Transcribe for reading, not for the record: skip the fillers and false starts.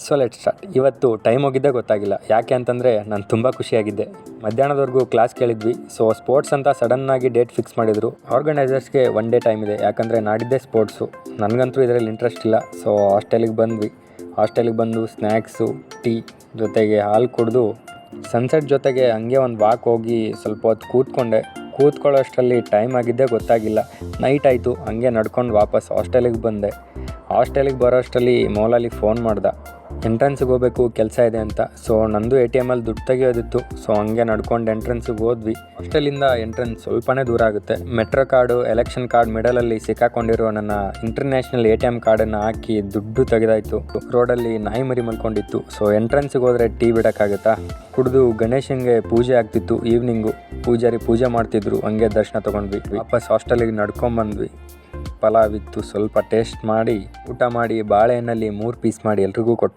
So let start. ಇವತ್ತು time ಹೋಗಿದ್ದೇ ಗೊತ್ತಾಗಿಲ್ಲ. ಯಾಕೆ ಅಂತಂದರೆ ನಾನು ತುಂಬ ಖುಷಿಯಾಗಿದ್ದೆ. ಮಧ್ಯಾಹ್ನದವರೆಗೂ ಕ್ಲಾಸ್ ಕೇಳಿದ್ವಿ. ಸೊ ಸ್ಪೋರ್ಟ್ಸ್ ಅಂತ ಸಡನ್ನಾಗಿ ಡೇಟ್ ಫಿಕ್ಸ್ ಮಾಡಿದರು. ಆರ್ಗನೈಸರ್ಸ್ಗೆ 1 ಡೇ ಟೈಮ್ ಇದೆ, ಯಾಕಂದರೆ ನಾಡಿದ್ದೇ ಸ್ಪೋರ್ಟ್ಸು. ನನಗಂತೂ ಇದರಲ್ಲಿ ಇಂಟ್ರೆಸ್ಟ್ ಇಲ್ಲ. ಸೊ ಹಾಸ್ಟೆಲಿಗೆ ಬಂದ್ವಿ. ಹಾಸ್ಟೆಲಿಗೆ ಬಂದು ಸ್ನ್ಯಾಕ್ಸು, ಟೀ ಜೊತೆಗೆ ಹಾಲು ಕುಡಿದು ಸನ್ಸೆಟ್ ಜೊತೆಗೆ ಹಂಗೆ ಒಂದು ವಾಕ್ ಹೋಗಿ ಸ್ವಲ್ಪ ಹೊತ್ತು ಕೂತ್ಕೊಳ್ಳೋಷ್ಟರಲ್ಲಿ ಟೈಮ್ ಆಗಿದ್ದೇ ಗೊತ್ತಾಗಿಲ್ಲ. ನೈಟ್ ಆಯಿತು. ಹಂಗೆ ನಡ್ಕೊಂಡು ವಾಪಸ್ ಹಾಸ್ಟೆಲಿಗೆ ಬಂದೆ. ಹಾಸ್ಟೆಲಿಗೆ ಬರೋಷ್ಟರಲ್ಲಿ ಮೌಲಾಲಿ ಫೋನ್ ಮಾಡ್ದೆ, ಎಂಟ್ರೆನ್ಸಿಗೆ ಹೋಗಬೇಕು, ಕೆಲಸ ಇದೆ ಅಂತ. ಸೊ ನಂದು ATM ಅಲ್ಲಿ ದುಡ್ಡು ತೆಗಿಯೋದಿತ್ತು. ಸೊ ಹಂಗೆ ನಡ್ಕೊಂಡು ಎಂಟ್ರೆನ್ಸಿಗೆ ಹೋದ್ವಿ. ಹಾಸ್ಟೆಲಿಂದ ಎಂಟ್ರೆನ್ಸ್ ಸ್ವಲ್ಪನೇ ದೂರ ಆಗುತ್ತೆ. ಮೆಟ್ರೋ ಕಾರ್ಡು, ಎಲೆಕ್ಷನ್ ಕಾರ್ಡ್ ಮಿಡಲಲ್ಲಿ ಸಿಕ್ಕಾಕೊಂಡಿರೋ ನನ್ನ ಇಂಟರ್ನ್ಯಾಷನಲ್ ATM ಕಾರ್ಡನ್ನು ಹಾಕಿ ದುಡ್ಡು ತೆಗೆದಾಯಿತು. ರೋಡಲ್ಲಿ ನಾಯಿ ಮರಿ ಮಲ್ಕೊಂಡಿತ್ತು. ಸೊ ಎಂಟ್ರೆನ್ಸಿಗೆ ಹೋದರೆ ಟೀ ಬಿಡೋಕ್ಕಾಗುತ್ತಾ? ಕುಡಿದು ಗಣೇಶನಿಗೆ ಪೂಜೆ ಆಗ್ತಿತ್ತು. ಈವ್ನಿಂಗು ಪೂಜಾರಿ ಪೂಜೆ ಮಾಡ್ತಿದ್ರು. ಹಂಗೆ ದರ್ಶನ ತೊಗೊಂಡ್ವಿ. ವಾಪಸ್ ಹಾಸ್ಟೆಲಿಗೆ ನಡ್ಕೊಂಬಂದ್ವಿ. ಪಲಾವ್ ಇತ್ತು, ಸ್ವಲ್ಪ ಟೇಸ್ಟ್ ಮಾಡಿ ಊಟ ಮಾಡಿ ಬಾಳೆಹಣ್ಣಲ್ಲಿ 3 ಪೀಸ್ ಮಾಡಿ ಎಲ್ರಿಗೂ ಕೊಟ್ಟೆ.